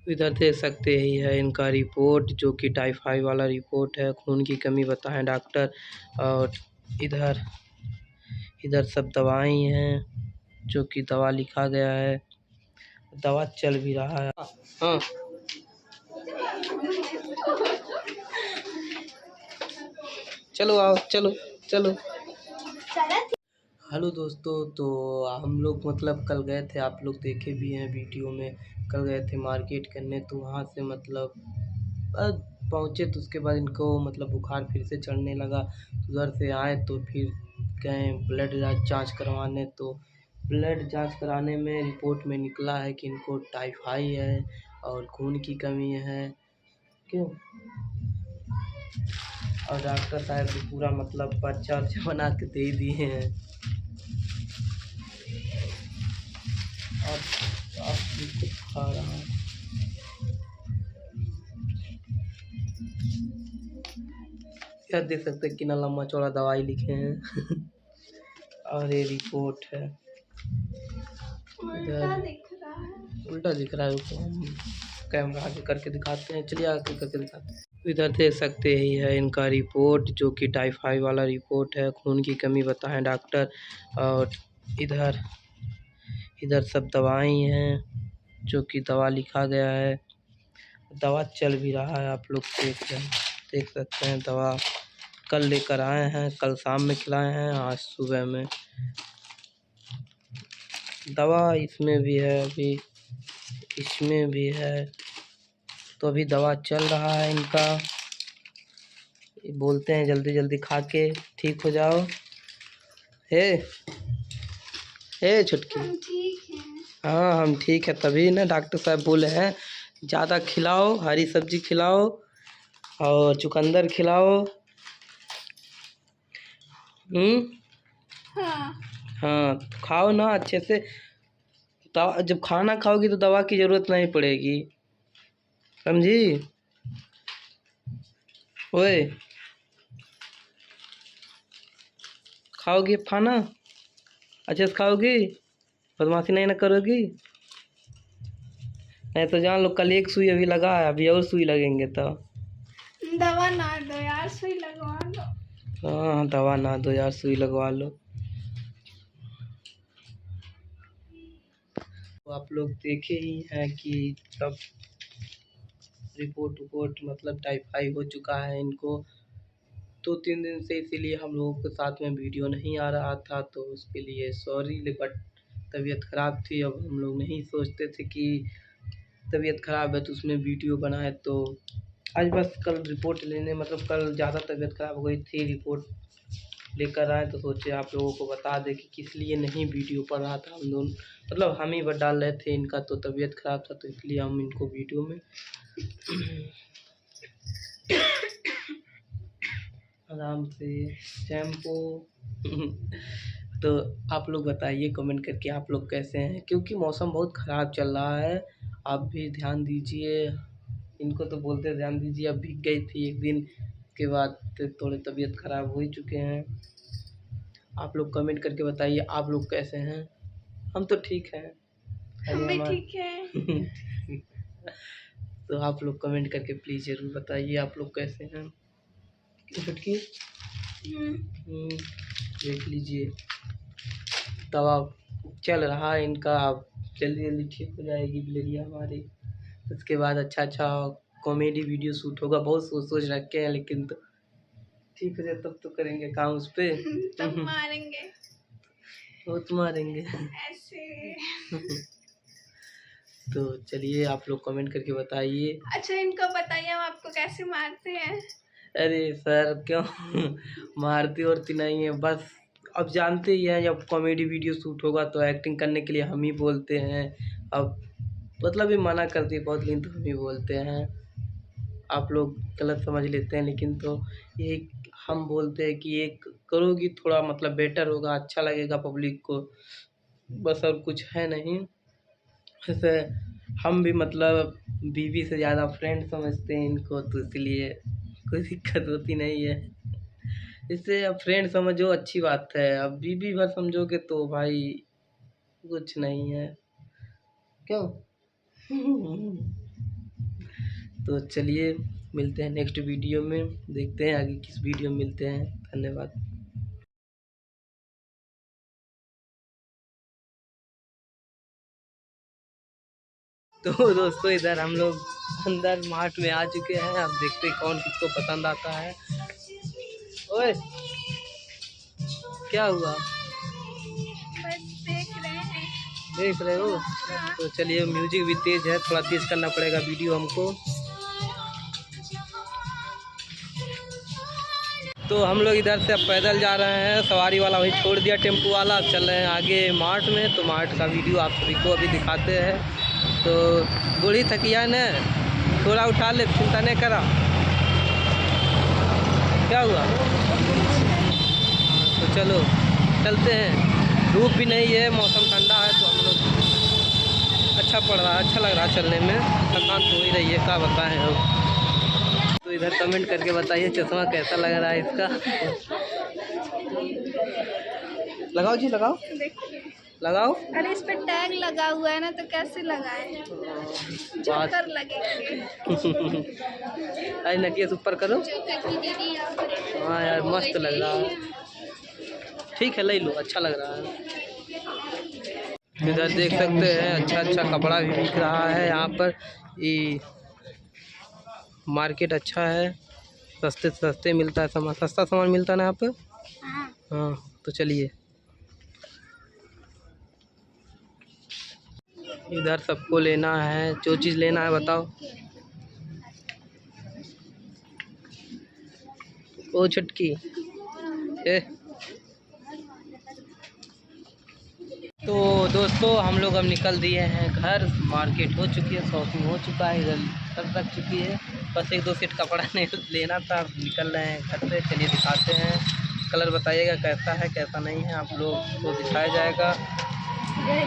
इधर देख सकते ही है इनका रिपोर्ट, जो कि टाइफाइड वाला रिपोर्ट है। खून की कमी बताएं डॉक्टर। और इधर इधर सब दवाएं हैं, जो कि दवा लिखा गया है। दवा चल भी रहा है। हाँ, चलो आओ, चलो चलो। हेलो दोस्तों, तो हम लोग मतलब कल गए थे, आप लोग देखे भी हैं वीडियो में। कल गए थे मार्केट करने, तो वहाँ से मतलब पहुँचे तो उसके बाद इनको मतलब बुखार फिर से चढ़ने लगा। उधर से आए तो फिर गए ब्लड जांच करवाने। तो ब्लड जांच कराने में रिपोर्ट में निकला है कि इनको टाइफाइड है और खून की कमी है। क्यों? और डॉक्टर साहब भी पूरा मतलब पर्चा वर्चा बना के दे दिए हैं। अब कुछ खा रहा हूँ। क्या देख सकते हैं कितना लंबा चौड़ा दवाई लिखे हैं। और ये रिपोर्ट है। उल्टा दिख रहा है। उसको हम कैमरा आगे करके दिखाते हैं। चलिए आगे करके दिखाते हैं। इधर देख सकते ही है इनका रिपोर्ट, जो कि टाइफाइड वाला रिपोर्ट है। खून की कमी बताएं डॉक्टर। और इधर इधर सब दवाएं हैं, जो कि दवा लिखा गया है। दवा चल भी रहा है, आप लोग देख सकते हैं। दवा कल लेकर आए हैं, कल शाम में खिलाए हैं, आज सुबह में। दवा इसमें भी है, अभी इसमें भी है। तो अभी दवा चल रहा है इनका। बोलते हैं जल्दी जल्दी खा के ठीक हो जाओ। हे हे छुटकी, हम ठीक हैं। हाँ हम ठीक है, तभी ना डॉक्टर साहब बोले हैं ज़्यादा खिलाओ, हरी सब्जी खिलाओ और चुकंदर खिलाओ। हाँ। हाँ, खाओ ना अच्छे से। दवा जब खाना खाओगी तो दवा की ज़रूरत नहीं पड़ेगी, समझी? ओए, खाओगी अब खाना अच्छे से खाओगी? बदमाशी नहीं ना करोगी? नहीं तो जान लो कल एक सुई अभी लगा है, अभी और सुई लगेंगे तो। दवा ना दो यार, सुई लगवा लो। हाँ, दवा ना दो यार, सुई लगवा लो। तो आप लोग देखे ही हैं कि सब रिपोर्ट मतलब टाइफाइड हो चुका है इनको 2-3 दिन से, इसीलिए हम लोगों के साथ में वीडियो नहीं आ रहा था, तो उसके लिए सॉरी। बट तबीयत ख़राब थी, अब हम लोग नहीं सोचते थे कि तबीयत ख़राब है तो उसमें वीडियो बनाए। तो आज बस कल रिपोर्ट लेने मतलब कल ज़्यादा तबीयत ख़राब हो गई थी, रिपोर्ट लेकर आए तो सोचे आप लोगों को बता दें कि किस लिए नहीं वीडियो पड़ रहा था। हम दोनों मतलब हम ही बस डाल रहे थे, इनका तो तबीयत ख़राब था तो इसलिए हम इनको वीडियो में आराम से शैम्पू। तो आप लोग बताइए कमेंट करके आप लोग कैसे हैं, क्योंकि मौसम बहुत ख़राब चल रहा है। आप भी ध्यान दीजिए, इनको तो बोलते ध्यान दीजिए। अब भीग गई थी एक दिन के बाद थोड़े तबीयत ख़राब हो ही चुके हैं। आप लोग कमेंट करके बताइए आप लोग कैसे हैं। हम तो ठीक हैं, हम भी ठीक हैं। तो आप लोग कमेंट करके प्लीज़ ज़रूर बताइए आप लोग कैसे हैं। छुटकी देख लीजिए, दवा चल रहा है इनका, अब जल्दी जल्दी ठीक हो जाएगी बिलेरिया हमारी। उसके बाद अच्छा कॉमेडी वीडियो शूट होगा। बहुत सोच रखे हैं, लेकिन तो ठीक हो जाए तब तो करेंगे काम उस पे। तब मारेंगे, बहुत मारेंगे ऐसे। तो चलिए आप लोग कमेंट करके बताइए। अच्छा इनको बताइए हम आपको कैसे मारते हैं। अरे सर क्यों मारती वरती नहीं है, बस अब जानते ही हैं जब कॉमेडी वीडियो शूट होगा तो एक्टिंग करने के लिए हम ही बोलते हैं। अब मतलब ये मना करती है बहुत, लेकिन तो हम ही बोलते हैं। आप लोग गलत समझ लेते हैं, लेकिन तो ये हम बोलते हैं कि एक करोगी थोड़ा मतलब बेटर होगा, अच्छा लगेगा पब्लिक को, बस और कुछ है नहीं। वैसे हम भी मतलब बीवी से ज़्यादा फ्रेंड समझते हैं इनको, तो इसलिए कोई दिक्कत होती नहीं है। इससे अब फ्रेंड समझो अच्छी बात है, अब बीवी भर समझोगे तो भाई कुछ नहीं है। क्यों? तो चलिए मिलते हैं नेक्स्ट वीडियो में, देखते हैं आगे किस वीडियो में मिलते हैं। धन्यवाद। तो दोस्तों इधर हम लोग अंदर मार्ट में आ चुके हैं। अब देखते हैं कौन किसको पसंद आता है। ओए क्या हुआ? बस देख रहे हो? तो चलिए, म्यूजिक भी तेज है, थोड़ा तेज करना पड़ेगा वीडियो हमको। तो हम लोग इधर से अब पैदल जा रहे हैं, सवारी वाला वही छोड़ दिया, टेम्पो वाला। अब चल रहे हैं आगे मार्ट में। तो मार्ट का वीडियो आप सभी को अभी दिखाते हैं। तो बूढ़ी थकिया ने थोड़ा उठा ले, चिंता नहीं करा। क्या हुआ? तो चलो चलते हैं। धूप भी नहीं है, मौसम ठंडा है, तो हम लोग अच्छा पड़ रहा है, अच्छा लग रहा है चलने में। थकान तो हो ही रही है, क्या बताएं अब। तो इधर कमेंट करके बताइए चश्मा कैसा लग रहा है इसका। लगाओ जी, लगाओ लगाओ। अरे इस पे टैग लगा हुआ है ना, तो कैसे लगाए? जोकर लगेंगे। अरे नकिया ऊपर करो। हाँ यार मस्त लग रहा है। ठीक है ले लो, अच्छा लग रहा है। इधर देख सकते हैं अच्छा अच्छा कपड़ा भी बिक रहा है यहाँ पर। ये मार्केट अच्छा है, सस्ते सस्ते मिलता है सामान, सस्ता सामान मिलता है ना यहाँ पे। हाँ तो चलिए, इधर सबको लेना है, जो चीज़ लेना है बताओ। ओ छुटकी ए। तो दोस्तों हम लोग अब निकल दिए हैं घर। मार्केट हो चुकी है, शॉपिंग हो चुका है, इधर सब रख चुकी है। बस एक दो सेट कपड़ा नहीं लेना था, निकल रहे हैं घर से। चलिए दिखाते हैं, कलर बताइएगा कैसा है कैसा नहीं है, आप लोग को दिखाया जाएगा।